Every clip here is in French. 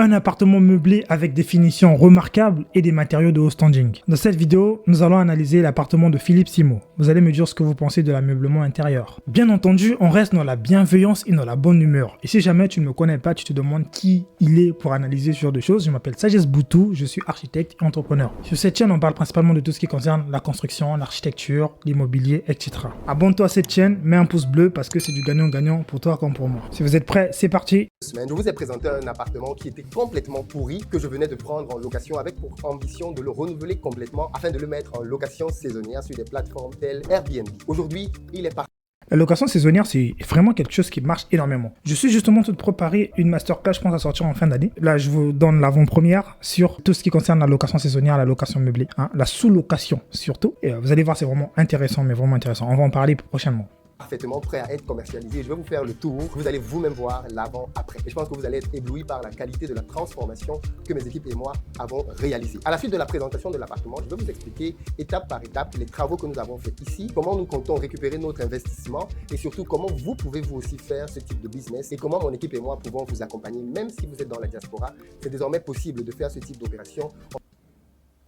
un appartement meublé avec des finitions remarquables et des matériaux de haut standing. Dans cette vidéo, nous allons analyser l'appartement de Philippe Simo. Vous allez me dire ce que vous pensez de l'ameublement intérieur. Bien entendu, on reste dans la bienveillance et dans la bonne humeur. Et si jamais tu ne me connais pas, tu te demandes qui il est pour analyser ce genre de choses, je m'appelle Sagesse Boutou, je suis architecte et entrepreneur. Sur cette chaîne, on parle principalement de tout ce qui concerne la construction, l'architecture, l'immobilier, etc. Abonne-toi à cette chaîne, mets un pouce bleu parce que c'est du gagnant-gagnant pour toi comme pour moi. Si vous êtes prêts, c'est parti. Je vous ai présenté un appartement qui était complètement pourri, que je venais de prendre en location avec pour ambition de le renouveler complètement afin de le mettre en location saisonnière sur des plateformes telles Airbnb. Aujourd'hui, il est parti. La location saisonnière, c'est vraiment quelque chose qui marche énormément. Je suis justement tout préparé une masterclass, je pense, à sortir en fin d'année. Là, je vous donne l'avant-première sur tout ce qui concerne la location saisonnière, la location meublée, la sous-location surtout. Et vous allez voir, c'est vraiment intéressant, mais vraiment intéressant. On va en parler prochainement. Parfaitement prêt à être commercialisé. Je vais vous faire le tour. Vous allez vous-même voir l'avant-après. Et je pense que vous allez être ébloui par la qualité de la transformation que mes équipes et moi avons réalisée. À la suite de la présentation de l'appartement, je vais vous expliquer étape par étape les travaux que nous avons faits ici, comment nous comptons récupérer notre investissement et surtout comment vous pouvez vous aussi faire ce type de business et comment mon équipe et moi pouvons vous accompagner. Même si vous êtes dans la diaspora, c'est désormais possible de faire ce type d'opération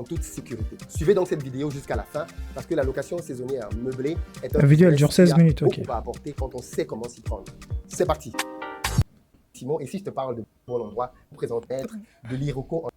en toute sécurité. Suivez donc cette vidéo jusqu'à la fin parce que la location saisonnière meublée est un vidéo, elle dure 16 minutes, ok. beaucoup à apporter quand on sait comment s'y prendre. C'est parti. Simon, et si je te parle de bon endroit, je vous présente être de l'Iroko,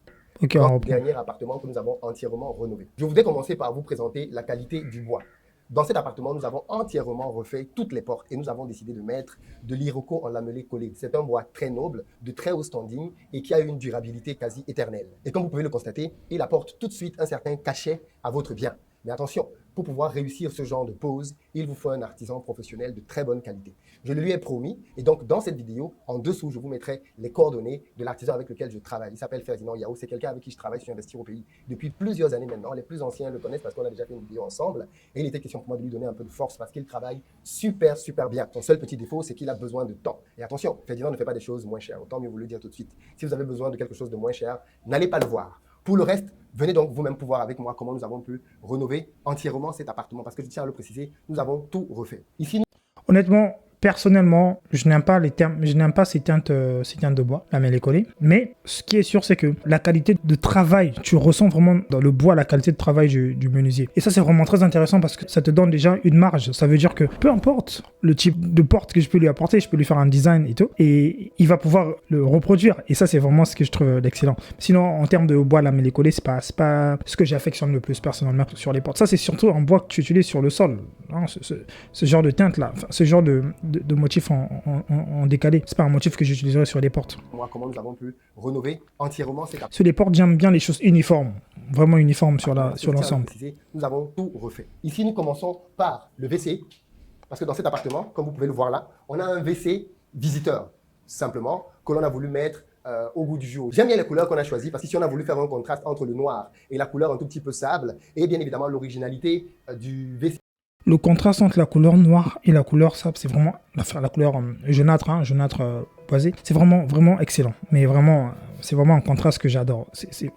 notre dernier appartement que nous avons entièrement rénové. Je voudrais commencer par vous présenter la qualité du bois. Dans cet appartement, nous avons entièrement refait toutes les portes et nous avons décidé de mettre de l'Iroko en lamelé collé. C'est un bois très noble, de très haut standing et qui a une durabilité quasi éternelle. Et comme vous pouvez le constater, il apporte tout de suite un certain cachet à votre bien. Mais attention, pour pouvoir réussir ce genre de pose, il vous faut un artisan professionnel de très bonne qualité. Je le lui ai promis et donc dans cette vidéo, en dessous, je vous mettrai les coordonnées de l'artisan avec lequel je travaille. Il s'appelle Ferdinand Yao, c'est quelqu'un avec qui je travaille sur Investir au pays depuis plusieurs années maintenant. Les plus anciens le connaissent parce qu'on a déjà fait une vidéo ensemble et il était question pour moi de lui donner un peu de force parce qu'il travaille super bien. Son seul petit défaut, c'est qu'il a besoin de temps. Et attention, Ferdinand ne fait pas des choses moins chères, autant mieux vous le dire tout de suite. Si vous avez besoin de quelque chose de moins cher, n'allez pas le voir. Pour le reste, venez donc vous-même pouvoir avec moi comment nous avons pu rénover entièrement cet appartement parce que je tiens à le préciser, nous avons tout refait. Ici, honnêtement, personnellement, je n'aime pas ces teintes de bois, lamellé collé. Mais ce qui est sûr, c'est que la qualité de travail, tu ressens vraiment dans le bois la qualité de travail du menuisier. Et ça, c'est vraiment très intéressant parce que ça te donne déjà une marge. Ça veut dire que peu importe le type de porte que je peux lui apporter, je peux lui faire un design et tout, et il va pouvoir le reproduire. Et ça, c'est vraiment ce que je trouve d'excellent. Sinon, en termes de bois lamellé collé, c'est pas ce que j'affectionne le plus personnellement sur les portes. Ça, c'est surtout un bois que tu utilises sur le sol. Hein, ce genre de teinte là, enfin, ce genre de motif en décalé. C'est pas un motif que j'utiliserais sur les portes. Moi, comment nous avons pu rénover entièrement ces sur les portes, j'aime bien les choses uniformes, vraiment uniformes sur l'ensemble. Nous avons tout refait. Ici, nous commençons par le WC, parce que dans cet appartement, comme vous pouvez le voir là, on a un WC visiteur, simplement, que l'on a voulu mettre au goût du jour. J'aime bien les couleurs qu'on a choisies parce qu'ici on a voulu faire un contraste entre le noir et la couleur un tout petit peu sable et bien évidemment l'originalité du WC. Le contraste entre la couleur noire et la couleur sable, c'est vraiment la couleur jaunâtre boisé. C'est vraiment excellent. Mais vraiment, c'est vraiment un contraste que j'adore.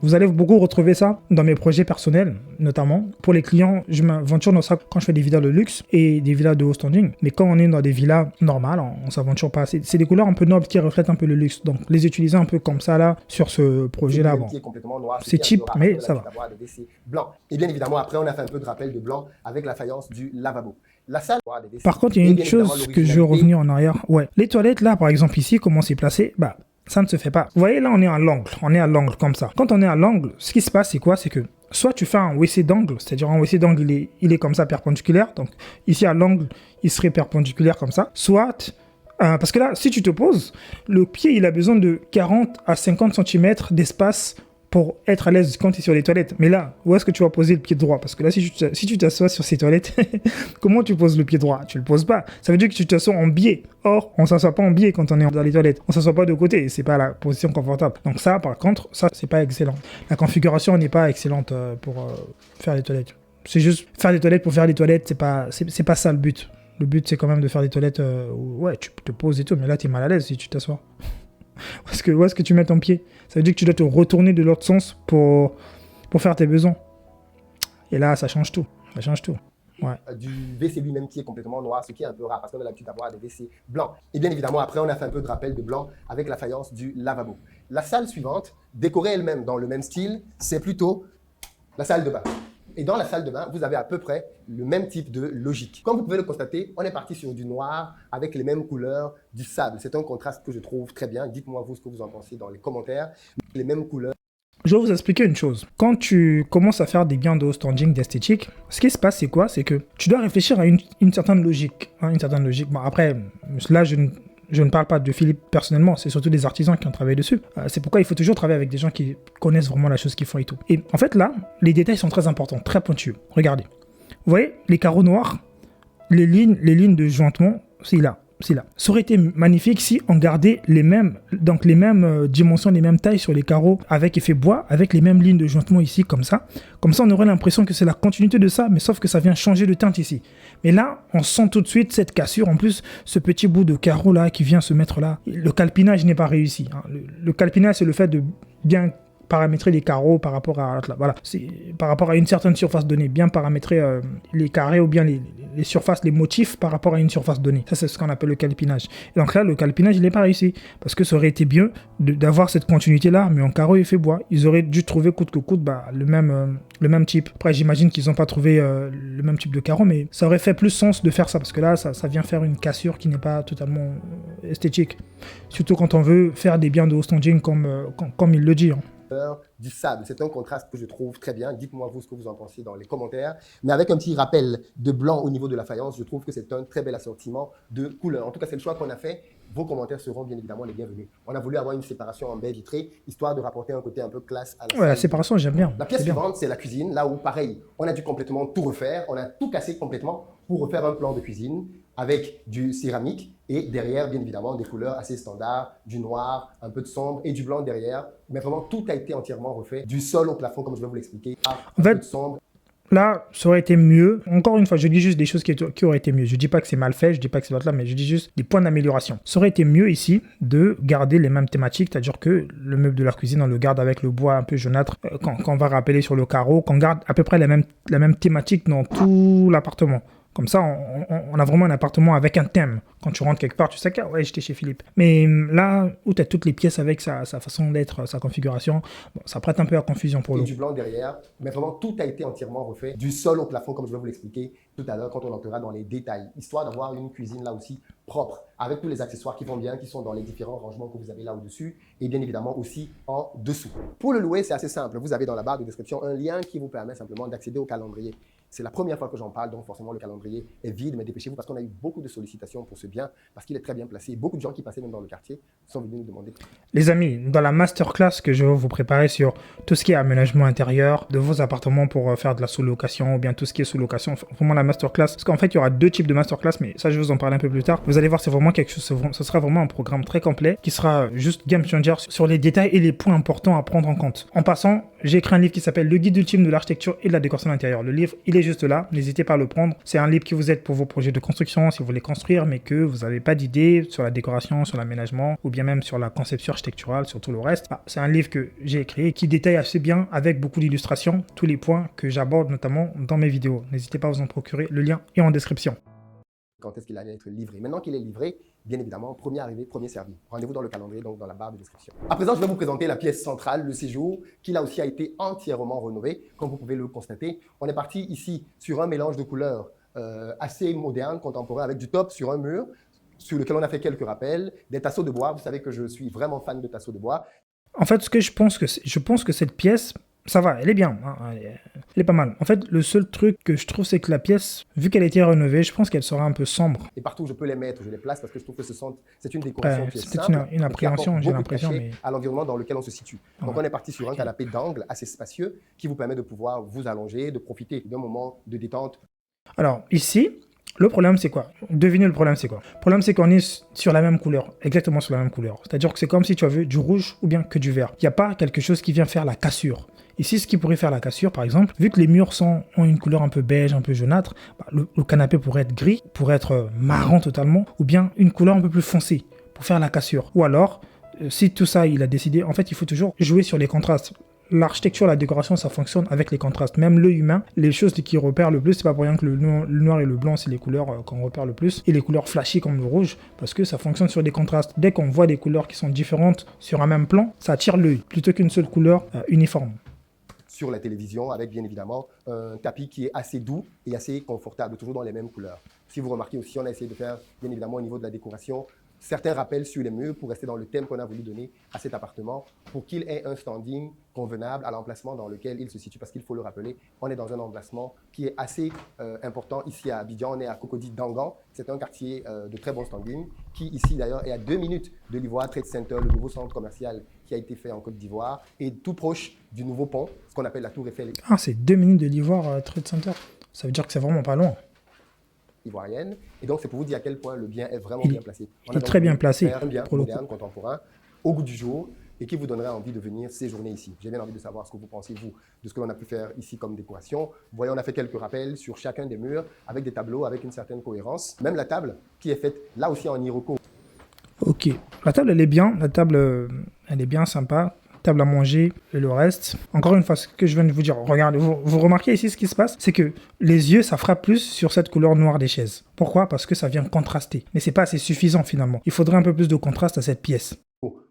Vous allez beaucoup retrouver ça dans mes projets personnels, notamment. Pour les clients, je m'aventure dans ça quand je fais des villas de luxe et des villas de haut standing. Mais quand on est dans des villas normales, on s'aventure pas. C'est des couleurs un peu nobles qui reflètent un peu le luxe. Donc, les utiliser un peu comme ça là, sur ce projet-là, bon. C'est cheap, mais ça va. Blanc. Et bien évidemment, après, on a fait un peu de rappel de blanc avec la faïence du lavabo. La salle. Par contre, il y a une chose que je veux revenir en arrière. Ouais. Les toilettes, là, par exemple, ici, comment c'est placé? Bah, ça ne se fait pas. Vous voyez, là, on est à l'angle. On est à l'angle, comme ça. Quand on est à l'angle, ce qui se passe, c'est quoi? C'est que soit tu fais un WC d'angle, c'est-à-dire un WC d'angle, il est comme ça, perpendiculaire. Donc, ici, à l'angle, il serait perpendiculaire comme ça. Soit, parce que là, si tu te poses, le pied, il a besoin de 40 à 50 cm d'espace pour être à l'aise quand tu es sur les toilettes. Mais là, où est-ce que tu vas poser le pied droit? Parce que là, si tu t'assois sur ces toilettes, comment tu poses le pied droit? Tu le poses pas. Ça veut dire que tu t'assois en biais. Or, on s'assoit pas en biais quand on est dans les toilettes. On s'assoit pas de côté. C'est pas la position confortable. Donc ça, par contre, ça, c'est pas excellent. La configuration n'est pas excellente pour faire les toilettes. C'est juste faire des toilettes pour faire les toilettes. C'est pas ça le but. Le but, c'est quand même de faire des toilettes où, ouais, tu te poses et tout. Mais là, tu es mal à l'aise si tu t'assois. Où est-ce que tu mets ton pied? Ça veut dire que tu dois te retourner de l'autre sens pour faire tes besoins. Et là, ça change tout. Ça change tout. du WC lui-même qui est complètement noir, ce qui est un peu rare parce qu'on a l'habitude d'avoir des WC blancs. Et bien évidemment, après, on a fait un peu de rappel de blanc avec la faïence du lavabo. La salle suivante, décorée elle-même dans le même style, c'est plutôt la salle de bain. Et dans la salle de bain, vous avez à peu près le même type de logique. Comme vous pouvez le constater, on est parti sur du noir avec les mêmes couleurs du sable. C'est un contraste que je trouve très bien. Dites-moi vous ce que vous en pensez dans les commentaires. Les mêmes couleurs. Je vais vous expliquer une chose. Quand tu commences à faire des biens de standing, d'esthétique, ce qui se passe, c'est quoi? C'est que tu dois réfléchir à une certaine logique. Une certaine logique. Bon, après, là, je ne parle pas de Philippe personnellement, c'est surtout des artisans qui ont travaillé dessus. C'est pourquoi il faut toujours travailler avec des gens qui connaissent vraiment la chose qu'ils font et tout. Et en fait, là, les détails sont très importants, très pointus. Regardez. Vous voyez, les carreaux noirs, les lignes de jointement, c'est là. Ça aurait été magnifique si on gardait les mêmes dimensions, les mêmes tailles sur les carreaux avec effet bois, avec les mêmes lignes de jointement ici, comme ça. Comme ça, on aurait l'impression que c'est la continuité de ça, mais sauf que ça vient changer de teinte ici. Mais là, on sent tout de suite cette cassure. En plus, ce petit bout de carreau là qui vient se mettre là, le calpinage n'est pas réussi. Le calpinage, c'est le fait de bien paramétrer les carreaux par rapport à voilà, c'est par rapport à une certaine surface donnée, bien paramétrer les carrés ou bien les surfaces, les motifs par rapport à une surface donnée. Ça, c'est ce qu'on appelle le calpinage. Et donc là, le calpinage, il n'est pas réussi parce que ça aurait été bien d'avoir cette continuité là, mais en carreau effet bois. Ils auraient dû trouver coûte que coûte le même type. Après, j'imagine qu'ils n'ont pas trouvé le même type de carreau, mais ça aurait fait plus sens de faire ça parce que là, ça vient faire une cassure qui n'est pas totalement esthétique. Surtout quand on veut faire des biens de haut standing comme il le dit. Du sable. C'est un contraste que je trouve très bien. Dites-moi vous ce que vous en pensez dans les commentaires. Mais avec un petit rappel de blanc au niveau de la faïence, je trouve que c'est un très bel assortiment de couleurs. En tout cas, c'est le choix qu'on a fait. Vos commentaires seront bien évidemment les bienvenus. On a voulu avoir une séparation en baie vitrée, histoire de rapporter un côté un peu classe à la salle. La séparation, j'aime bien. La pièce suivante, c'est la cuisine. Là où, pareil, on a dû complètement tout refaire. On a tout cassé complètement pour refaire un plan de cuisine avec du céramique et derrière, bien évidemment, des couleurs assez standards, du noir, un peu de sombre et du blanc derrière. Mais vraiment, tout a été entièrement refait, du sol au plafond, comme je vais vous l'expliquer. En fait, là, ça aurait été mieux. Encore une fois, je dis juste des choses qui auraient été mieux. Je dis pas que c'est mal fait, je dis pas que c'est là, mais je dis juste des points d'amélioration. Ça aurait été mieux ici de garder les mêmes thématiques, c'est-à-dire que le meuble de la cuisine, on le garde avec le bois un peu jaunâtre, quand on va rappeler sur le carreau, qu'on garde à peu près la même thématique dans tout l'appartement. Comme ça, on a vraiment un appartement avec un thème. Quand tu rentres quelque part, tu sais que ouais, j'étais chez Philippe. Mais là, où tu as toutes les pièces avec sa façon d'être, sa configuration, bon, ça prête un peu à confusion pour nous. Du blanc derrière, mais vraiment, tout a été entièrement refait. Du sol au plafond, comme je vais vous l'expliquer tout à l'heure quand on entrera dans les détails. Histoire d'avoir une cuisine là aussi propre, avec tous les accessoires qui vont bien, qui sont dans les différents rangements que vous avez là au-dessus, et bien évidemment aussi en dessous. Pour le louer, c'est assez simple. Vous avez dans la barre de description un lien qui vous permet simplement d'accéder au calendrier. C'est la première fois que j'en parle, donc forcément le calendrier est vide, mais dépêchez-vous parce qu'on a eu beaucoup de sollicitations pour ce bien, parce qu'il est très bien placé. Beaucoup de gens qui passaient même dans le quartier sont venus nous demander. Les amis, dans la masterclass que je vais vous préparer sur tout ce qui est aménagement intérieur de vos appartements pour faire de la sous-location ou bien tout ce qui est sous-location, vraiment la masterclass, parce qu'en fait il y aura deux types de masterclass, mais ça je vais vous en parler un peu plus tard. Vous allez voir, c'est vraiment quelque chose, ce sera vraiment un programme très complet qui sera juste game changer sur les détails et les points importants à prendre en compte. En passant, j'ai écrit un livre qui s'appelle Le guide ultime de l'architecture et de la décoration intérieure. Le livre, il est juste là, n'hésitez pas à le prendre. C'est un livre qui vous aide pour vos projets de construction, si vous voulez construire, mais que vous n'avez pas d'idée sur la décoration, sur l'aménagement, ou bien même sur la conception architecturale, sur tout le reste. C'est un livre que j'ai écrit qui détaille assez bien, avec beaucoup d'illustrations, tous les points que j'aborde notamment dans mes vidéos. N'hésitez pas à vous en procurer, le lien est en description. Quand est-ce qu'il allait être livré? Maintenant qu'il est livré, bien évidemment, premier arrivé, premier servi. Rendez-vous dans le calendrier, donc dans la barre de description. À présent, je vais vous présenter la pièce centrale, le séjour, qui là aussi a été entièrement rénové, comme vous pouvez le constater. On est parti ici sur un mélange de couleurs assez moderne, contemporain, avec du top sur un mur, sur lequel on a fait quelques rappels, des tasseaux de bois. Vous savez que je suis vraiment fan de tasseaux de bois. En fait, je pense que cette pièce, ça va, elle est bien, hein, elle est pas mal. En fait, le seul truc que je trouve, c'est que la pièce, vu qu'elle a été rénovée, je pense qu'elle sera un peu sombre. Et partout où je peux les mettre, je les place parce que je trouve que c'est une décoration qui est simple. C'est une appréhension, j'ai l'impression. Mais... à l'environnement dans lequel on se situe. Donc, on est parti sur un canapé d'angle assez spacieux qui vous permet de pouvoir vous allonger, de profiter d'un moment de détente. Alors, ici, le problème, c'est quoi? Devinez le problème, c'est quoi? Le problème, c'est qu'on est sur la même couleur, exactement sur la même couleur. C'est-à-dire que c'est comme si tu avais du rouge ou bien que du vert. Il n'y a pas quelque chose qui vient faire la cassure. Ici, ce qui pourrait faire la cassure, par exemple, vu que les murs ont une couleur un peu beige, un peu jaunâtre, le canapé pourrait être gris, pourrait être marron totalement, ou bien une couleur un peu plus foncée pour faire la cassure. Ou alors, si tout ça, il a décidé, en fait, il faut toujours jouer sur les contrastes. l'architecture, la décoration, ça fonctionne avec les contrastes. Même l'œil humain, les choses qui repèrent le plus, c'est pas pour rien que le noir et le blanc, c'est les couleurs qu'on repère le plus. Et les couleurs flashy comme le rouge, parce que ça fonctionne sur des contrastes. Dès qu'on voit des couleurs qui sont différentes sur un même plan, ça attire l'œil, plutôt qu'une seule couleur uniforme. Sur la télévision, avec bien évidemment un tapis qui est assez doux et assez confortable, toujours dans les mêmes couleurs. Si vous remarquez aussi, on a essayé de faire, bien évidemment, au niveau de la décoration, certains rappels sur les murs pour rester dans le thème qu'on a voulu donner à cet appartement, pour qu'il ait un standing convenable à l'emplacement dans lequel il se situe. Parce qu'il faut le rappeler, on est dans un emplacement qui est assez important ici à Abidjan. On est à Cocody Dangan. C'est un quartier de très bon standing qui, ici d'ailleurs, est à 2 minutes de l'Ivoire Trade Center, le nouveau centre commercial qui a été fait en Côte d'Ivoire, et tout proche du nouveau pont, ce qu'on appelle la Tour Eiffel. Ah, c'est 2 minutes de l'Ivoire Trade Center. Ça veut dire que c'est vraiment pas loin. Ivoirienne. Et donc, c'est pour vous dire à quel point le bien est vraiment bien placé. Il est très bien placé. Un bien moderne, contemporain, au goût du jour, et qui vous donnerait envie de venir séjourner ici. J'ai bien envie de savoir ce que vous pensez, vous, de ce que l'on a pu faire ici comme décoration. Vous voyez, on a fait quelques rappels sur chacun des murs, avec des tableaux, avec une certaine cohérence. Même la table, qui est faite là aussi en iroko. Ok. La table, elle est bien. La table, elle est bien sympa. Table à manger et le reste. Encore une fois, ce que je viens de vous dire, regardez, vous remarquez ici ce qui se passe, c'est que les yeux, ça frappe plus sur cette couleur noire des chaises. Pourquoi? Parce que ça vient contraster. Mais c'est pas assez suffisant finalement. Il faudrait un peu plus de contraste à cette pièce.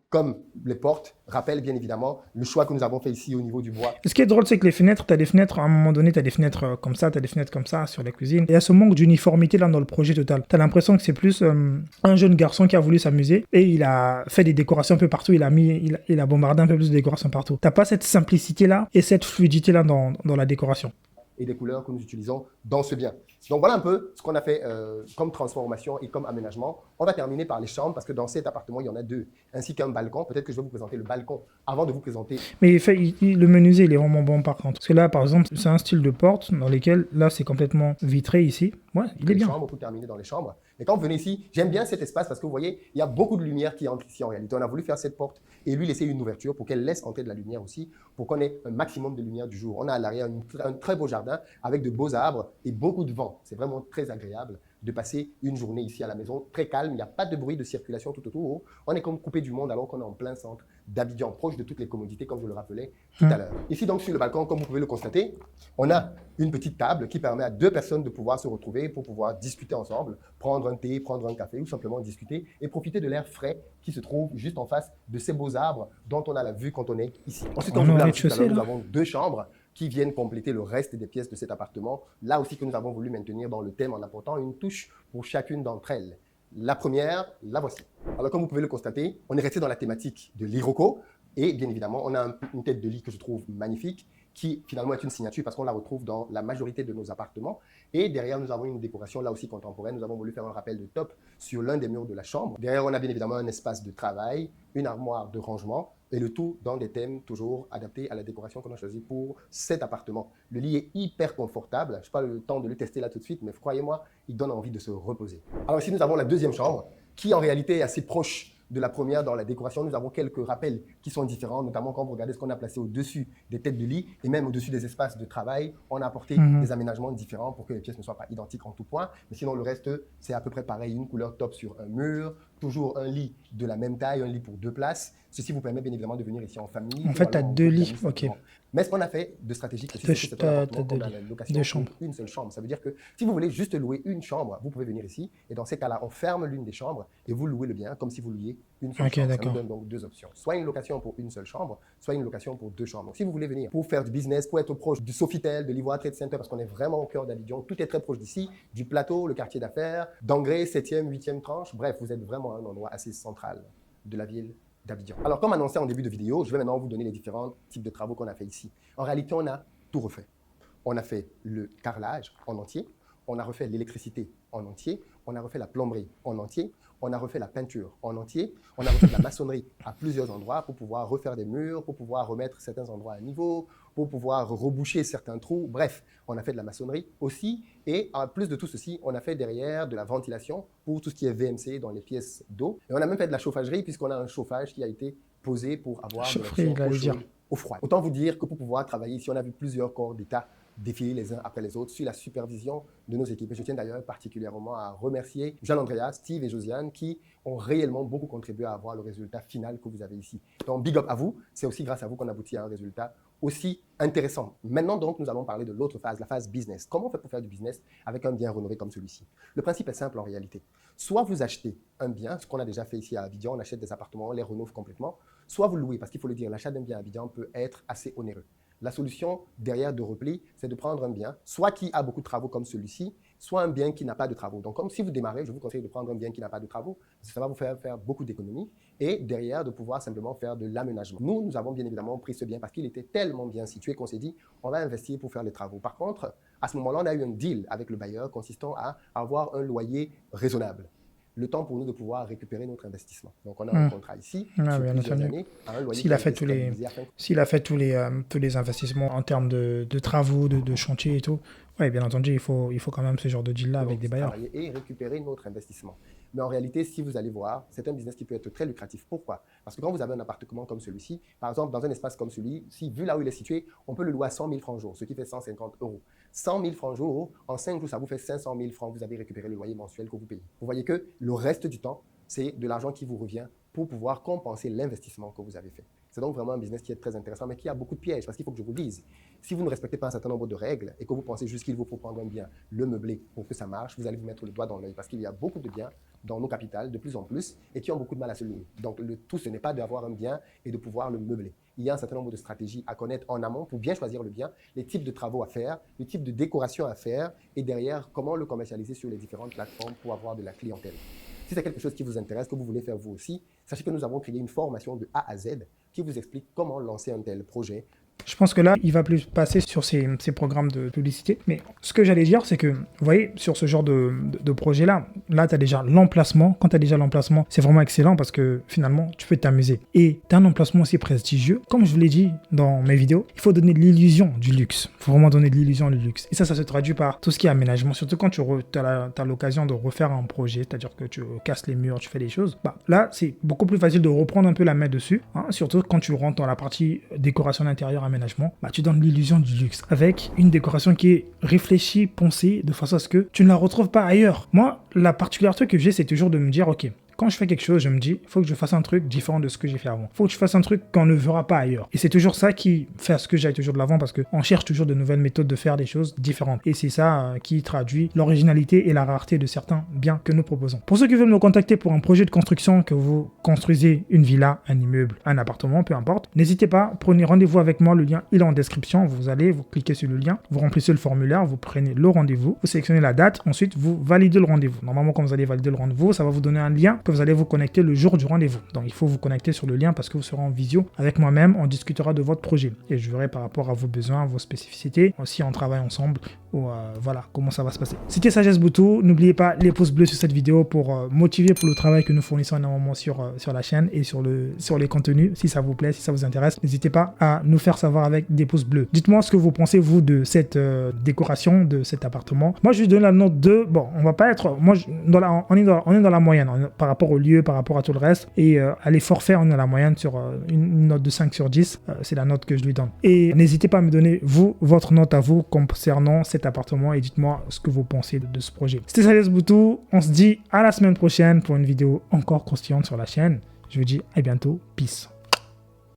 Comme les portes rappellent bien évidemment le choix que nous avons fait ici au niveau du bois. Ce qui est drôle, c'est que les fenêtres, tu as des fenêtres, à un moment donné, tu as des fenêtres comme ça, tu as des fenêtres comme ça sur la cuisine. Et il y a ce manque d'uniformité là dans le projet total. Tu as l'impression que c'est plus un jeune garçon qui a voulu s'amuser et il a fait des décorations un peu partout, il a bombardé un peu plus de décorations partout. Tu n'as pas cette simplicité là et cette fluidité là dans la décoration. Et des couleurs que nous utilisons dans ce bien. Donc voilà un peu ce qu'on a fait comme transformation et comme aménagement. On va terminer par les chambres parce que dans cet appartement, il y en a 2, ainsi qu'un balcon. Peut-être que je vais vous présenter le balcon avant de vous présenter. Mais le menuisier, il est vraiment bon par contre. Parce que là, par exemple, c'est un style de porte dans lequel, là, c'est complètement vitré ici. Ouais, il est bien. Chambres, pour terminer dans les chambres. Et quand vous venez ici, j'aime bien cet espace parce que vous voyez, il y a beaucoup de lumière qui entre ici en réalité. On a voulu faire cette porte et lui laisser une ouverture pour qu'elle laisse entrer de la lumière aussi, pour qu'on ait un maximum de lumière du jour. On a à l'arrière un très beau jardin avec de beaux arbres et beaucoup de vent. C'est vraiment très agréable de passer une journée ici à la maison, très calme, il n'y a pas de bruit de circulation tout autour. On est comme coupé du monde alors qu'on est en plein centre d'Abidjan, proche de toutes les commodités, comme je le rappelais tout à l'heure. Ici donc sur le balcon, comme vous pouvez le constater, on a une petite table qui permet à 2 personnes de pouvoir se retrouver pour pouvoir discuter ensemble, prendre un thé, prendre un café ou simplement discuter et profiter de l'air frais qui se trouve juste en face de ces beaux arbres dont on a la vue quand on est ici. Ensuite, comme je vous l'ai dit tout à l'heure, nous avons 2 chambres qui viennent compléter le reste des pièces de cet appartement. Là aussi que nous avons voulu maintenir dans le thème en apportant une touche pour chacune d'entre elles. La première, la voici. Alors comme vous pouvez le constater, on est resté dans la thématique de l'iroko et bien évidemment, on a une tête de lit que je trouve magnifique qui finalement est une signature parce qu'on la retrouve dans la majorité de nos appartements. Et derrière, nous avons une décoration là aussi contemporaine. Nous avons voulu faire un rappel de top sur l'un des murs de la chambre. Derrière, on a bien évidemment un espace de travail, une armoire de rangement, et le tout dans des thèmes toujours adaptés à la décoration qu'on a choisi pour cet appartement. Le lit est hyper confortable. Je n'ai pas le temps de le tester là tout de suite, mais croyez-moi, il donne envie de se reposer. Alors ici, nous avons la deuxième chambre, qui en réalité est assez proche de la première dans la décoration. Nous avons quelques rappels qui sont différents, notamment quand vous regardez ce qu'on a placé au-dessus des têtes de lit et même au-dessus des espaces de travail. On a apporté des aménagements différents pour que les pièces ne soient pas identiques en tout point. Mais sinon, le reste, c'est à peu près pareil. Une couleur top sur un mur, toujours un lit de la même taille, un lit pour 2 places. Ceci vous permet bien évidemment de venir ici en famille. En fait, tu as 2 lits, ok. Mais ce qu'on a fait de stratégique, c'est que c'est un appartement qu'on a la location pour une seule chambre. Ça veut dire que si vous voulez juste louer une chambre, vous pouvez venir ici. Et dans ces cas-là, on ferme l'une des chambres et vous louez le bien comme si vous louiez une seule chambre. Ça vous donne donc 2 options. Soit une location pour une seule chambre, soit une location pour 2 chambres. Donc, si vous voulez venir pour faire du business, pour être proche du Sofitel, de l'Ivoire Trade Center, parce qu'on est vraiment au cœur d'Abidjan, tout est très proche d'ici, du plateau, le quartier d'affaires, d'Angré, 7e, 8e tranche. Bref, vous êtes vraiment à un endroit assez central de la ville d'Abidjan. Alors, comme annoncé en début de vidéo, je vais maintenant vous donner les différents types de travaux qu'on a fait ici. En réalité, on a tout refait. On a fait le carrelage en entier, on a refait l'électricité en entier, on a refait la plomberie en entier, on a refait la peinture en entier, on a refait la maçonnerie à plusieurs endroits pour pouvoir refaire des murs, pour pouvoir remettre certains endroits à niveau, pour pouvoir reboucher certains trous. Bref, on a fait de la maçonnerie aussi. Et en plus de tout ceci, on a fait derrière de la ventilation pour tout ce qui est VMC dans les pièces d'eau. Et on a même fait de la chauffagerie puisqu'on a un chauffage qui a été posé pour avoir de l'eau chaude au froid. Autant vous dire que pour pouvoir travailler ici, on a vu plusieurs corps d'État défiler les uns après les autres sur la supervision de nos équipes. Et je tiens d'ailleurs particulièrement à remercier Jean-Andrea, Steve et Josiane qui ont réellement beaucoup contribué à avoir le résultat final que vous avez ici. Donc, big up à vous. C'est aussi grâce à vous qu'on aboutit à un résultat aussi intéressant. Maintenant, donc, nous allons parler de l'autre phase, la phase business. Comment on fait pour faire du business avec un bien rénové comme celui-ci? Le principe est simple en réalité. Soit vous achetez un bien, ce qu'on a déjà fait ici à Abidjan, on achète des appartements, on les rénove complètement, soit vous le louez, parce qu'il faut le dire, l'achat d'un bien à Abidjan peut être assez onéreux. La solution derrière de repli, c'est de prendre un bien, soit qui a beaucoup de travaux comme celui-ci, soit un bien qui n'a pas de travaux. Donc, comme si vous démarrez, je vous conseille de prendre un bien qui n'a pas de travaux, ça va vous faire beaucoup d'économies, et derrière de pouvoir simplement faire de l'aménagement. Nous avons bien évidemment pris ce bien parce qu'il était tellement bien situé qu'on s'est dit, on va investir pour faire les travaux. Par contre, à ce moment-là, on a eu un deal avec le bailleur consistant à avoir un loyer raisonnable. Le temps pour nous de pouvoir récupérer notre investissement. Donc, on a un contrat ici, sur plusieurs années, à un loyer s'il a fait tous les investissements en termes de travaux, de chantier et tout, oui, bien entendu, il faut quand même ce genre de deal-là avec des bailleurs. Et récupérer notre investissement. Mais en réalité, si vous allez voir, c'est un business qui peut être très lucratif. Pourquoi? Parce que quand vous avez un appartement comme celui-ci, par exemple, dans un espace comme celui-ci, vu là où il est situé, on peut le louer à 100 000 francs jour, ce qui fait 150 €. 100 000 francs jour, en 5 jours, ça vous fait 500 000 francs. Vous avez récupéré le loyer mensuel que vous payez. Vous voyez que le reste du temps, c'est de l'argent qui vous revient pour pouvoir compenser l'investissement que vous avez fait. C'est donc vraiment un business qui est très intéressant, mais qui a beaucoup de pièges, parce qu'il faut que je vous dise, si vous ne respectez pas un certain nombre de règles et que vous pensez juste qu'il vous faut prendre un bien, le meubler pour que ça marche, vous allez vous mettre le doigt dans l'œil, parce qu'il y a beaucoup de biens dans nos capitales, de plus en plus, et qui ont beaucoup de mal à se louer. Donc, le tout, ce n'est pas d'avoir un bien et de pouvoir le meubler. Il y a un certain nombre de stratégies à connaître en amont pour bien choisir le bien, les types de travaux à faire, le type de décoration à faire, et derrière, comment le commercialiser sur les différentes plateformes pour avoir de la clientèle. Si c'est quelque chose qui vous intéresse, que vous voulez faire vous aussi, sachez que nous avons créé une formation de A à Z qui vous explique comment lancer un tel projet. Je pense que là, il va plus passer sur ces programmes de publicité. Mais ce que j'allais dire, c'est que, vous voyez, sur ce genre de projet-là, là, tu as déjà l'emplacement. Quand tu as déjà l'emplacement, c'est vraiment excellent parce que finalement, tu peux t'amuser. Et tu as un emplacement aussi prestigieux. Comme je vous l'ai dit dans mes vidéos, il faut donner de l'illusion du luxe. Il faut vraiment donner de l'illusion du luxe. Et ça se traduit par tout ce qui est aménagement. Surtout quand tu as l'occasion de refaire un projet, c'est-à-dire que tu casses les murs, tu fais des choses. Bah, là, c'est beaucoup plus facile de reprendre un peu la main dessus. Hein, surtout quand tu rentres dans la partie décoration d'intérieur, aménagement, bah, tu donnes l'illusion du luxe avec une décoration qui est réfléchie, pensée, de façon à ce que tu ne la retrouves pas ailleurs. Moi, la particularité que j'ai, c'est toujours de me dire, ok, quand je fais quelque chose, je me dis, il faut que je fasse un truc différent de ce que j'ai fait avant. Il faut que je fasse un truc qu'on ne verra pas ailleurs. Et c'est toujours ça qui fait à ce que j'aille toujours de l'avant parce qu'on cherche toujours de nouvelles méthodes de faire des choses différentes. Et c'est ça qui traduit l'originalité et la rareté de certains biens que nous proposons. Pour ceux qui veulent me contacter pour un projet de construction, que vous construisez une villa, un immeuble, un appartement, peu importe, n'hésitez pas, prenez rendez-vous avec moi. Le lien il est en description. Vous cliquez sur le lien, vous remplissez le formulaire, vous prenez le rendez-vous, vous sélectionnez la date, ensuite vous validez le rendez-vous. Normalement, quand vous allez valider le rendez-vous, ça va vous donner un lien que vous allez vous connecter le jour du rendez-vous. Donc, il faut vous connecter sur le lien parce que vous serez en visio avec moi-même. On discutera de votre projet et je verrai par rapport à vos besoins, vos spécificités. Aussi, on travaille ensemble ou voilà comment ça va se passer. C'était Sagesse Boutou. N'oubliez pas les pouces bleus sur cette vidéo pour motiver pour le travail que nous fournissons énormément sur la chaîne et sur les contenus. Si ça vous plaît, si ça vous intéresse, n'hésitez pas à nous faire savoir avec des pouces bleus. Dites-moi ce que vous pensez, vous, de cette décoration, de cet appartement. Moi, je lui donne la note 2. Bon, on va pas être... Moi, on est dans la moyenne par rapport au lieu, par rapport à tout le reste. Et à l'effort fait, on est à la moyenne sur une note de 5 sur 10. C'est la note que je lui donne. Et n'hésitez pas à me donner, vous, votre note à vous concernant cet appartement et dites-moi ce que vous pensez de ce projet. C'était Sagesse Boutou. On se dit à la semaine prochaine pour une vidéo encore croustillante sur la chaîne. Je vous dis à bientôt. Peace.